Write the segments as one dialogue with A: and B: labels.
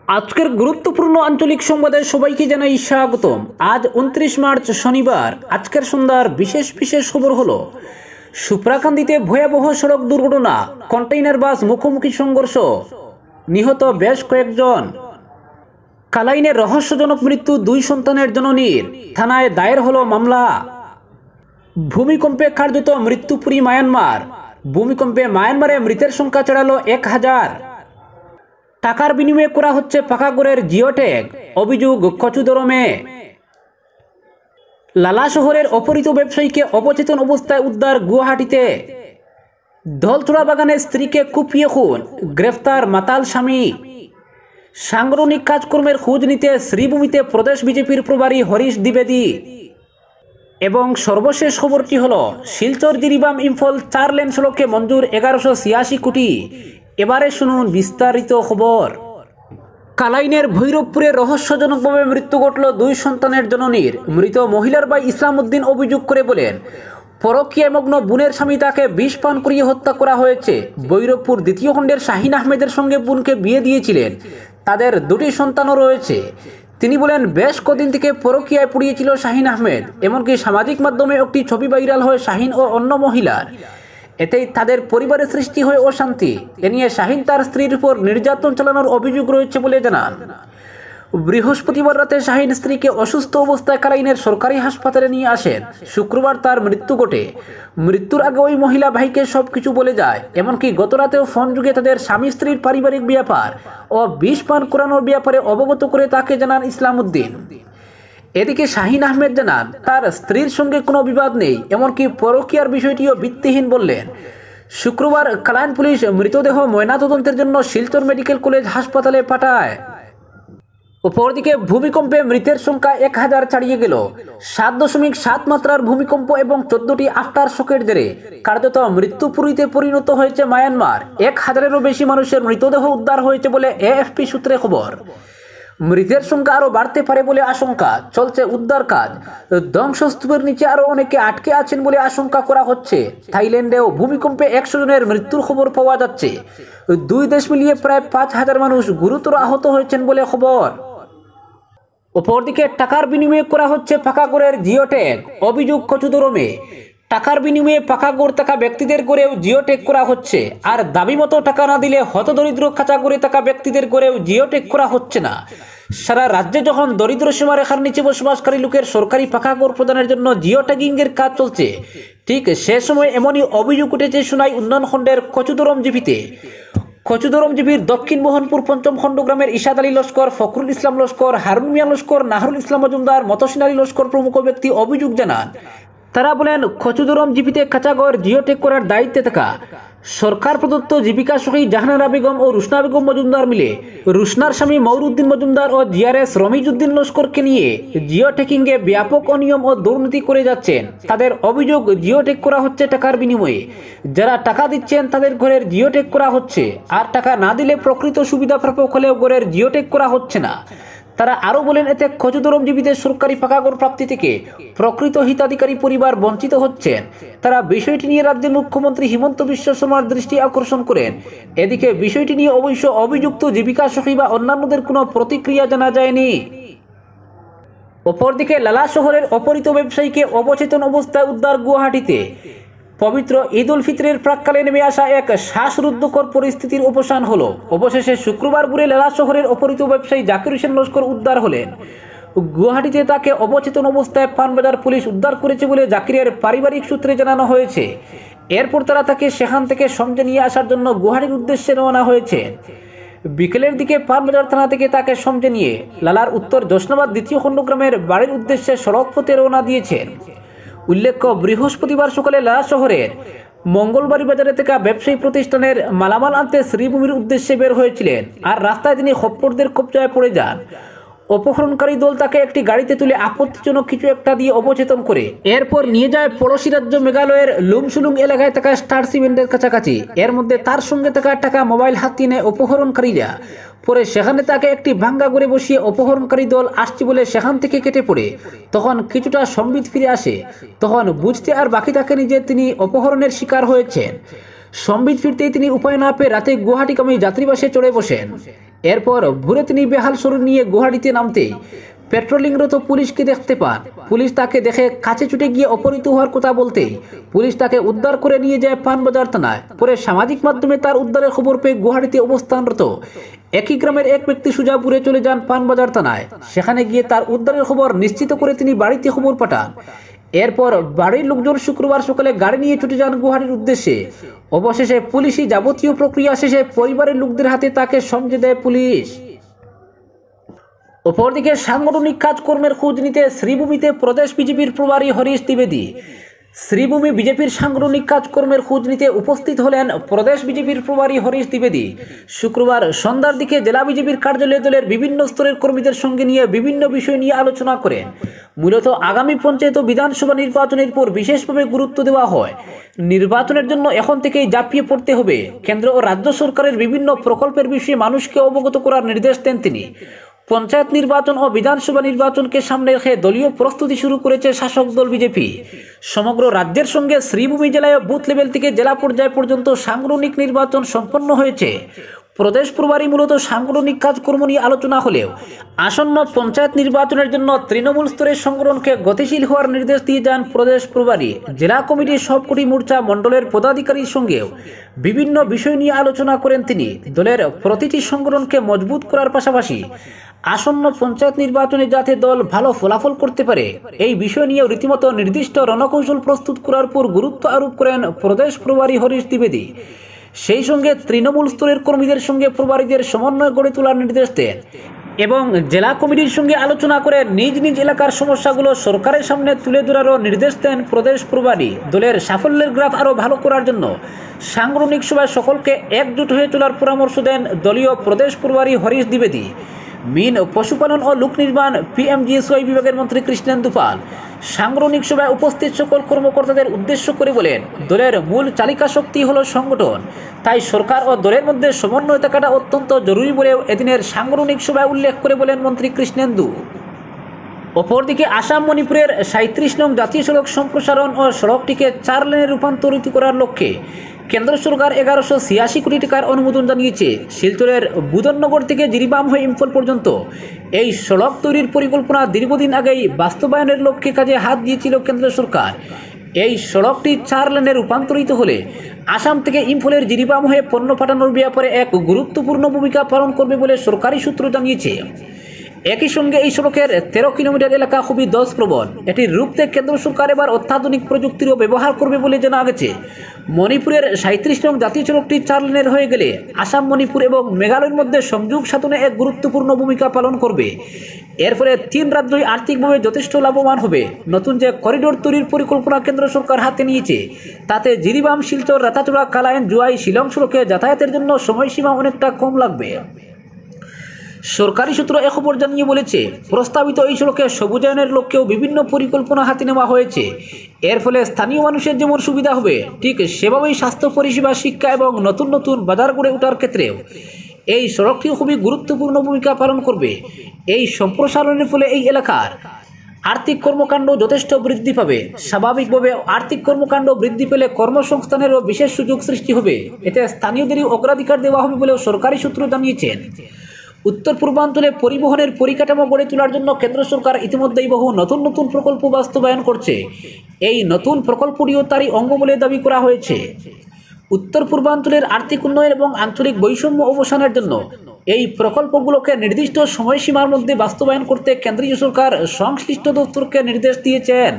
A: আজকের গুরুত্বপূর্ণ আঞ্চলিক সংবাদে সবাইকে জানাই স্বাগতম। আজ 29 মার্চ শনিবার। আজকের সন্ধ্যার বিশেষ বিশেষ খবর হলো সুপ্রাকান্দিতে ভয়াবহ সড়ক দুর্ঘটনা, কন্টেইনার বাস মুখোমুখি সংঘর্ষ, নিহত বেশ কয়েকজন। কালাইনে রহস্যজনক মৃত্যু দুই সন্তানের জননীর, থানায় দায়ের হলো মামলা। ভূমিকম্পে কার্যত মৃত্যুপুরী মায়ানমার, ভূমিকম্পে মায়ানমারে মৃতের সংখ্যা ছাড়ালো 1000। টাকার বিনিময়ে করা হচ্ছে পাকাগড়ের জিওট্যাগ, অভিযোগ কচুদরমে। লালা শহরের অপহৃত ব্যবসায়ীকে অবচেতন অবস্থায় উদ্ধার গুয়াহাটিতে। ধলচড়া বাগানে স্ত্রীকে কুপিয়ে খুন, গ্রেফতার মাতাল স্বামী। সাংগঠনিক কাজকর্মের খোঁজ নিতে শ্রীভূমিতে প্রদেশ বিজেপির প্রভারী হরিশ দ্বিবেদী। এবং সর্বশেষ খবরটি হল শিলচর জিরিবাম ইম্ফল 4 লেন সড়কে মঞ্জুর 1186 কোটি। এবারে শুনুন বিস্তারিত খবর। কালাইনের ভৈরবপুরে রহস্যজনকভাবে মৃত্যু ঘটল দুই সন্তানের জননীর। মৃত মহিলার ভাই ইসলাম উদ্দিন অভিযোগ করে বলেন, পরকীয়ায় মগ্ন বোনের স্বামী তাকে বিষ পান করিয়ে হত্যা করা হয়েছে। ভৈরবপুর দ্বিতীয় খণ্ডের শাহিন আহমেদের সঙ্গে বোনকে বিয়ে দিয়েছিলেন, তাদের দুটি সন্তানও রয়েছে। তিনি বলেন, বেশ কদিন থেকে পরকীয়ায় পড়িয়েছিল শাহিন আহমেদ। এমনকি সামাজিক মাধ্যমে একটি ছবি ভাইরাল হয় শাহিন ও অন্য মহিলার। এতেই তাদের পরিবারে সৃষ্টি হয় অশান্তি। এ নিয়ে শাহিন তার স্ত্রীর উপর নির্যাতন চালানোর অভিযোগ রয়েছে বলে জানান। বৃহস্পতিবার রাতে শাহিন স্ত্রীকে অসুস্থ অবস্থায় কালাইনের সরকারি হাসপাতালে নিয়ে আসেন। শুক্রবার তার মৃত্যু ঘটে। মৃত্যুর আগে ওই মহিলা ভাইকে সবকিছু বলে যায়। এমনকি গতরাতেও ফোন যুগে তাদের স্বামী স্ত্রীর পারিবারিক ব্যাপার ও বিষ পান করানোর ব্যাপারে অবগত করে তাকে জানান ইসলাম উদ্দিন। এদিকে শাহিন আহমেদ জানান, তার স্ত্রীর সঙ্গে কোনো বিবাদ নেই, এমনকি পরকীয়ার বিষয়টিও ভিত্তিহীন বললেন। শুক্রবার কালাইন পুলিশ মৃতদেহ ময়নাতদন্তের জন্য শিলচর মেডিকেল কলেজ হাসপাতালে পাঠায়। অপরদিকে ভূমিকম্পে মৃতের সংখ্যা 1000 ছাড়িয়ে গেল। 7.7 মাত্রার ভূমিকম্প এবং 14টি আফটার শকের জেরে কার্যত মৃত্যুপুরীতে পরিণত হয়েছে মায়ানমার। 1000-এরও বেশি মানুষের মৃতদেহ উদ্ধার হয়েছে বলে এএফপি সূত্রে খবর। মৃতের সংখ্যা আরও বাড়তে পারে বলে আশঙ্কা। চলছে উদ্ধার কাজ। ধ্বংসস্তূপের নিচে আরও অনেকে আটকে আছেন বলে আশঙ্কা করা হচ্ছে। থাইল্যান্ডেও ভূমিকম্পে 100 জনের মৃত্যুর খবর পাওয়া যাচ্ছে। দুই দেশ মিলিয়ে প্রায় 5000 মানুষ গুরুতর আহত হয়েছেন বলে খবর। অপরদিকে টাকার বিনিময়ে করা হচ্ছে পাকাগড়ের জিওট্যাগ, অভিযোগ কচুদরমে। টাকার বিনিময়ে পাকাগড় থাকা ব্যক্তিদের গড়েও জিওট্যাগ করা হচ্ছে। আর দাবি মতো টাকা না দিলে হতদরিদ্র খাঁচা গড়ে থাকা ব্যক্তিদের গড়েও জিওট্যাগ করা হচ্ছে না। সারা রাজ্যে যখন দরিদ্র সীমারেখার নিচে বসবাসকারী লোকের সরকারি পাকাগড় প্রদানের জন্য জিওট্যাগিংয়ের কাজ চলছে, ঠিক সে সময় এমনই অভিযোগ উঠেছে সোনাই উন্নয়ন খণ্ডের কচুদরম জিপিতে। কচুদরম জিপির দক্ষিণ মোহনপুর 5ম খণ্ড গ্রামের ইশাদ আলী লস্কর, ফখরুল ইসলাম লস্কর, হারুন মিয়া লস্কর, নাহরুল ইসলাম মজুমদার, মতসিন আলী লস্কর প্রমুখ ব্যক্তি অভিযোগ জানান। তারা বলেন, কচুদরম জিপিতে কাঁচাগড় জিওটেক করার দায়িত্বে থাকা সরকার প্রদত্ত জীবিকা সখী জাহানারা বেগম ও রুশনা বেগম মজুমদার মিলে রুশনার স্বামী মৌরুদ্দিন মজুমদার ও জিআরএস রমিজউদ্দিন লস্করকে নিয়ে জিওটেকিংয়ে ব্যাপক অনিয়ম ও দুর্নীতি করে যাচ্ছেন। তাদের অভিযোগ, জিওটেক করা হচ্ছে টাকার বিনিময়ে। যারা টাকা দিচ্ছেন তাদের ঘরের জিওটেক করা হচ্ছে, আর টাকা না দিলে প্রকৃত সুবিধা প্রাপক হলেও ঘরের জিওটেক করা হচ্ছে না। তারা আরও বলেন, এতে কচুদরম জীবীদের সরকারি পাকাগড় প্রাপ্তি থেকে প্রকৃত হিতাধিকারী পরিবার বঞ্চিত হচ্ছেন। তারা বিষয়টি নিয়ে রাজ্যের মুখ্যমন্ত্রী হিমন্ত বিশ্ব শর্মার দৃষ্টি আকর্ষণ করেন। এদিকে বিষয়টি নিয়ে অবশ্য অভিযুক্ত জীবিকা সখী বা অন্যান্যদের কোনো প্রতিক্রিয়া জানা যায়নি। অপরদিকে লালা শহরের অপহৃত ব্যবসায়ীকে অবচেতন অবস্থায় উদ্ধার গুয়াহাটিতে। পবিত্র ঈদ উল ফিতরের প্রাক্কালে নেমে আসা এক শ্বাসরুদ্ধকর পরিস্থিতির অবসান হলো। অবশেষে শুক্রবার ভোরে লালা শহরের অপহৃত ব্যবসায়ী জাকির হোসেন লস্কর উদ্ধার হলেন। গুয়াহাটিতে তাকে অবচেতন অবস্থায় পানবাজার পুলিশ উদ্ধার করেছে বলে জাকিরের পারিবারিক সূত্রে জানানো হয়েছে। এরপর তারা তাকে সেখান থেকে সমঝে নিয়ে আসার জন্য গুয়াহাটির উদ্দেশ্যে রওনা হয়েছে। বিকেলের দিকে পানবাজার থানা থেকে তাকে সমঝে নিয়ে লালার উত্তর জশনাবাদ 2য় খণ্ড গ্রামের বাড়ির উদ্দেশ্যে সড়ক পথে রওনা দিয়েছেন। উল্লেখ্য, বৃহস্পতিবার সকালে লালা শহরের মঙ্গলবাড়ি বাজারে থাকা ব্যবসায়ী প্রতিষ্ঠানের মালামাল আনতে শ্রীভূমির উদ্দেশ্যে বের হয়েছিলেন। আর রাস্তায় তিনি খপ্পরদের কবজায় পড়ে যান। অপহরণকারী দল তাকে একটি গাড়িতে তুলে আপত্তিজনক কিছু একটা দিয়ে অবচেতন করে এরপর নিয়ে যায় পড়োশী রাজ্য মেঘালয়ের লুমসুলুং এলাকায় থাকা স্টার সিমেন্টের কাছাকাছি। এর মধ্যে তার সঙ্গে থাকা টাকা মোবাইল হাতিয়ে নেয় অপহরণকারীরা। পরে সেখানে তাকে একটি ভাঙ্গা করে বসিয়ে অপহরণকারী দল আসছে বলে সেখান থেকে কেটে পড়ে তখন কিছুটা সম্বিত ফিরে আসে। তখন বুঝতে আর বাকি থাকেনি যে তিনি অপহরণের শিকার হয়েছেন। সম্বিত ফিরতেই তিনি উপায় না পেয়ে রাতে গুয়াহাটিগামী যাত্রীবাসে চড়ে বসেন। এরপর ভোরে তিনি বেহাল শরীর নিয়ে গুয়াহাটিতে নামতেই পেট্রোলিংরত পুলিশকে দেখতে পান। পুলিশ তাকে দেখে কাছে ছুটে গিয়ে অপহৃত হওয়ার কথা বলতেই পুলিশ তাকে উদ্ধার করে নিয়ে যায় পানবাজার থানায়। পরে সামাজিক মাধ্যমে তার উদ্ধারের খবর পেয়ে গুয়াহাটিতে অবস্থানরত একই গ্রামের এক ব্যক্তি সুজাপুরে চলে যান পানবাজার থানায়। সেখানে গিয়ে তার উদ্ধারের খবর নিশ্চিত করে তিনি বাড়িতে খবর পাঠান। এরপর বাড়ির লোকজন শুক্রবার সকালে গাড়ি নিয়ে ছুটে যান গুয়াহাটির উদ্দেশ্যে। অবশেষে পুলিশি যাবতীয় প্রক্রিয়া শেষে পরিবারের লোকদের হাতে তাকে সমঝে দেয় পুলিশ। অপরদিকে সাংগঠনিক কাজকর্মের খোঁজ নিতে শ্রীভূমিতে প্রদেশ বিজেপির প্রভারী হরিশ দ্বিবেদী। শ্রীভূমি বিজেপির সাংগঠনিক কাজকর্মের খোঁজ নিতে উপস্থিত হলেন প্রদেশ বিজেপির প্রভারী হরিশ দ্বিবেদী। শুক্রবার সন্ধ্যার দিকে জেলা বিজেপির কার্যালয়ে দলের বিভিন্ন স্তরের কর্মীদের সঙ্গে নিয়ে বিভিন্ন বিষয় নিয়ে আলোচনা করেন। মূলত আগামী পঞ্চায়েত ও বিধানসভা নির্বাচনের পর বিশেষভাবে গুরুত্ব দেওয়া হয়। নির্বাচনের জন্য এখন থেকেই ঝাঁপিয়ে পড়তে হবে। কেন্দ্র ও রাজ্য সরকারের বিভিন্ন প্রকল্পের বিষয়ে মানুষকে অবগত করার নির্দেশ দেন তিনি। পঞ্চায়েত নির্বাচন ও বিধানসভা নির্বাচনকে সামনে রেখে দলীয় প্রস্তুতি শুরু করেছে শাসক দল বিজেপি। সমগ্র রাজ্যের সঙ্গে শ্রীভূমি জেলায় বুথ লেভেল থেকে জেলা পর্যায় পর্যন্ত সাংগঠনিক নির্বাচন সম্পন্ন হয়েছে। প্রদেশ প্রভারী মূলত সাংগঠনিক কাজকর্ম নিয়ে আলোচনা হলেও আসন্ন পঞ্চায়েত নির্বাচনের জন্য তৃণমূল স্তরের সংগঠনকে গতিশীল হওয়ার নির্দেশ দিয়ে যান প্রদেশ প্রভারী। জেলা কমিটির সবকটি মোর্চা মণ্ডলের পদাধিকারীর সঙ্গেও বিভিন্ন বিষয় নিয়ে আলোচনা করেন তিনি। দলের প্রতিটি সংগঠনকে মজবুত করার পাশাপাশি আসন্ন পঞ্চায়েত নির্বাচনে যাতে দল ভালো ফলাফল করতে পারে এই বিষয় নিয়েও রীতিমতো নির্দিষ্ট রণকৌশল প্রস্তুত করার উপর গুরুত্ব আরোপ করেন প্রদেশ প্রভারী হরিশ দ্বিবেদী। সেই সঙ্গে তৃণমূল স্তরের কর্মীদের সঙ্গে প্রভারীদের সমন্বয় গড়ে তোলার নির্দেশ দেন এবং জেলা কমিটির সঙ্গে আলোচনা করে নিজ নিজ এলাকার সমস্যাগুলো সরকারের সামনে তুলে ধরারও নির্দেশ দেন প্রদেশ প্রভারী। দলের সাফল্যের গ্রাফ আরও ভালো করার জন্য সাংগঠনিক সভায় সকলকে একজোট হয়ে চলার পরামর্শ দেন দলীয় প্রদেশ প্রভারী হরিশ দ্বিবেদী। মিন পশুপালন ও লোক নির্মাণ পিএমজিএসওয়াই বিভাগের মন্ত্রী কৃষ্ণেন্দু পাল সাংগঠনিক সভায় উপস্থিত সকল কর্মকর্তাদের উদ্দেশ্য করে বলেন, দলের মূল চালিকা শক্তি হল সংগঠন, তাই সরকার ও দলের মধ্যে সমন্বয় থাকাটা অত্যন্ত জরুরি বলেও এদিনের সাংগঠনিক সভায় উল্লেখ করে বলেন মন্ত্রী কৃষ্ণেন্দু। অপরদিকে আসাম মণিপুরের ৩৭ নং জাতীয় সড়ক সম্প্রসারণ ও সড়কটিকে 4 লেনে রূপান্তরিত করার লক্ষ্যে কেন্দ্র সরকার ১১৮৬ কোটি টাকার অনুমোদন জানিয়েছে। শিলচরের বুদননগর থেকে জিরিবাম হয়ে ইম্ফল পর্যন্ত এই সড়ক তৈরির পরিকল্পনা দীর্ঘদিন আগেই বাস্তবায়নের লক্ষ্যে কাজে হাত দিয়েছিল কেন্দ্র সরকার। এই সড়কটি 4 লেনে রূপান্তরিত হলে আসাম থেকে ইম্ফলের জিরিবাম হয়ে পণ্য পাঠানোর ব্যাপারে এক গুরুত্বপূর্ণ ভূমিকা পালন করবে বলে সরকারি সূত্র জানিয়েছে। একই সঙ্গে এই সড়কের 13 কিলোমিটার এলাকা খুবই দোষপ্রবণ। এটির রুখতে কেন্দ্র সরকার এবার অত্যাধুনিক প্রযুক্তিরও ব্যবহার করবে বলে জানা গেছে। মণিপুরের ৩৭ নং জাতীয় সড়কটি 4 লেনের হয়ে গেলে আসাম, মণিপুর এবং মেঘালয়ের মধ্যে সংযোগ সাধনে এক গুরুত্বপূর্ণ ভূমিকা পালন করবে। এর ফলে 3 রাজ্যই আর্থিকভাবে যথেষ্ট লাভবান হবে। নতুন যে করিডোর তৈরির পরিকল্পনা কেন্দ্র সরকার হাতে নিয়েছে তাতে জিরিবাম, শিলচর, রাতাচড়া, কালাইন, জুয়াই, শিলং সড়কে যাতায়াতের জন্য সময়সীমা অনেকটা কম লাগবে। সরকারি সূত্র এ খবর জানিয়ে বলেছে, প্রস্তাবিত এই সড়কে সবুজায়নের লক্ষ্যেও বিভিন্ন পরিকল্পনা হাতে নেওয়া হয়েছে। এর ফলে স্থানীয় মানুষের যেমন সুবিধা হবে, ঠিক সেভাবেই স্বাস্থ্য পরিষেবা, শিক্ষা এবং নতুন নতুন বাজার গড়ে ওঠার ক্ষেত্রেও এই সড়কটি খুবই গুরুত্বপূর্ণ ভূমিকা পালন করবে। এই সম্প্রসারণের ফলে এই এলাকার আর্থিক কর্মকাণ্ড যথেষ্ট বৃদ্ধি পাবে। স্বাভাবিকভাবে আর্থিক কর্মকাণ্ড বৃদ্ধি পেলে কর্মসংস্থানেরও বিশেষ সুযোগ সৃষ্টি হবে। এতে স্থানীয়দেরই অগ্রাধিকার দেওয়া হবে বলেও সরকারি সূত্র জানিয়েছেন। উত্তর পূর্বাঞ্চলে পরিবহনের পরিকাঠামো গড়ে তোলার জন্য কেন্দ্র সরকার ইতিমধ্যেই বহু নতুন নতুন প্রকল্প বাস্তবায়ন করছে। এই নতুন প্রকল্পটিও তারই অঙ্গ বলে দাবি করা হয়েছে। উত্তর পূর্বাঞ্চলের আর্থিক উন্নয়ন এবং আঞ্চলিক বৈষম্য অবসানের জন্য এই প্রকল্পগুলোকে নির্দিষ্ট সময়সীমার মধ্যে বাস্তবায়ন করতে কেন্দ্রীয় সরকার সংশ্লিষ্ট দপ্তরকে নির্দেশ দিয়েছেন।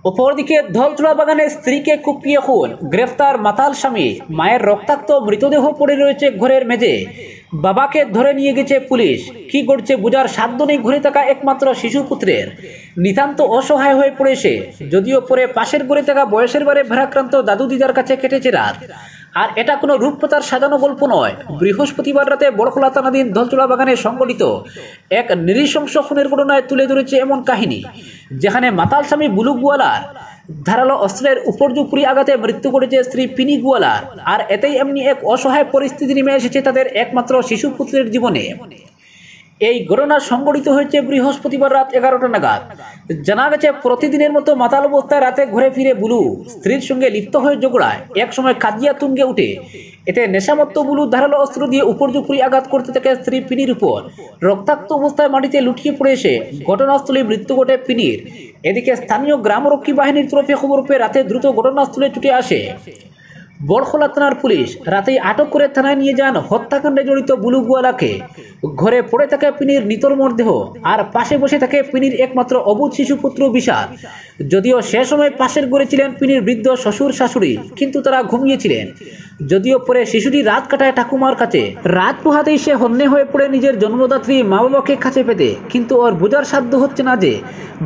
A: অপরদিকে ধলচড়া বাগানে স্ত্রীকে কুপিয়ে খুন, গ্রেফতার মাতাল স্বামী। মায়ের রক্তাক্ত মৃতদেহ পড়ে রয়েছে ঘরের মেঝে, বাবাকে ধরে নিয়ে গেছে পুলিশ। কি ঘটছে বোঝার সাধ্য নেই ঘুরে থাকা একমাত্র শিশুপুত্রের। নিতান্ত অসহায় হয়ে পড়েছে। যদিও পরে পাশের ঘরে থাকা বয়সের বারে ভারাক্রান্ত দাদু দিদার কাছে কেটেছে রাত। আর এটা কোনো রূপকথার সাজানো গল্প নয়। বৃহস্পতিবার রাতে বড়খোলা থানাধীন ধলচড়া বাগানে সংঘটিত এক নৃশংস খুনের ঘটনায় তুলে ধরেছে এমন কাহিনী, যেখানে মাতাল স্বামী বুলু গোয়ালার ধারালো অস্ত্রের উপর্যুপরি আঘাতে মৃত্যু ঘটেছে স্ত্রী পিনি গোয়ালার। আর এতেই এমনি এক অসহায় পরিস্থিতি নেমে এসেছে তাদের একমাত্র শিশুপুত্রের জীবনে। এই ঘটনা সংঘটিত হয়েছে বৃহস্পতিবার রাত 11টা নাগাদ। জানা গেছে, প্রতিদিনের মতো মাতাল অবস্থায় রাতে ঘুরে ফিরে বুলু স্ত্রীর সঙ্গে লিপ্ত হয়ে ঝগড়ায় একসময় কাজিয়া তুঙ্গে উঠে। এতে নেশামত্ত বুলু ধারালো অস্ত্র দিয়ে উপর্যুপরি আঘাত করতে থাকে স্ত্রী পিনির উপর। রক্তাক্ত অবস্থায় মাটিতে লুটিয়ে পড়ে এসে ঘটনাস্থলে মৃত্যু ঘটে পিনির। এদিকে স্থানীয় গ্রামরক্ষী বাহিনীর তরফে খবর পেয়ে রাতে দ্রুত ঘটনাস্থলে ছুটে আসে বড়খোলা থানার পুলিশ। রাতেই আটক করে থানায় নিয়ে যান হত্যাকাণ্ডে জড়িত বুলু গোয়ালাকে। ঘরে পড়ে থাকে পিনির নিতর মরদেহ, আর পাশে বসে থাকে পিনির একমাত্র অবুধ শিশুপুত্র বিশাল। যদিও সে সময় পাশের ঘরে ছিলেন পিনির বৃদ্ধ শ্বশুর শাশুড়ি, কিন্তু তারা ঘুমিয়েছিলেন। যদিও পরে শিশুটি রাত কাটায় ঠাকুমার কাছে। রাত পোহাতেই সে হন্যে হয়ে পড়ে নিজের জন্মদাত্রী মা বাবাকে কাছে পেতে, কিন্তু ওর বোঝার সাধ্য হচ্ছে না যে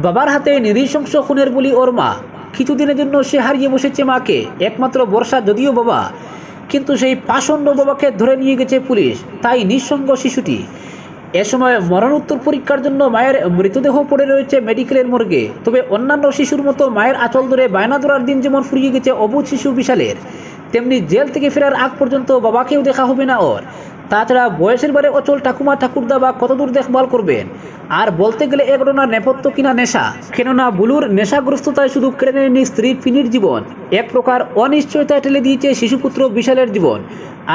A: বাবার হাতে নৃশংস খুনের বলি ওর মা। কিছুদিনের জন্য সে হারিয়ে বসেছে মাকে, একমাত্র বর্ষা যদিও বাবা, কিন্তু সেই পাষণ্ড বাবাকে ধরে নিয়ে গেছে পুলিশ। তাই নিঃসঙ্গ শিশুটি। এ সময় মরণোত্তর পরীক্ষার জন্য মায়ের মৃতদেহ পড়ে রয়েছে মেডিকেলের মর্গে। তবে অন্যান্য শিশুর মতো মায়ের আঁচল ধরে বায়না ধরার দিন যেমন ফুরিয়ে গেছে অবুধ শিশু বিশালের, তেমনি জেল থেকে ফেরার আগ পর্যন্ত বাবাকেও দেখা হবে না ওর। তাছাড়া বয়সের বারে অচল ঠাকুমা ঠাকুরদা বা কতদূর দেখভাল করবেন। আর বলতে গেলে এ ঘটনার নেপথ্য কিনা নেশা, কেননা বুলুর নেশাগ্রস্ততায় শুধু কেড়ে নেয়নি স্ত্রীর পিনির জীবন, এক প্রকার অনিশ্চয়তায় ঠেলে দিয়েছে শিশুপুত্র বিশালের জীবন।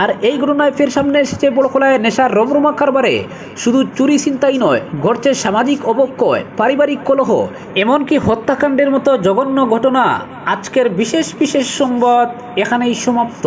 A: আর এই ঘটনায় ফের সামনে এসেছে বড়খোলায় নেশার রমরমা কারবারে শুধু চুরি ছিনতাই নয়, ঘটছে সামাজিক অবক্ষয়, পারিবারিক কলহ, এমনকি হত্যাকাণ্ডের মতো জঘন্য ঘটনা। আজকের বিশেষ সংবাদ এখানেই সমাপ্ত।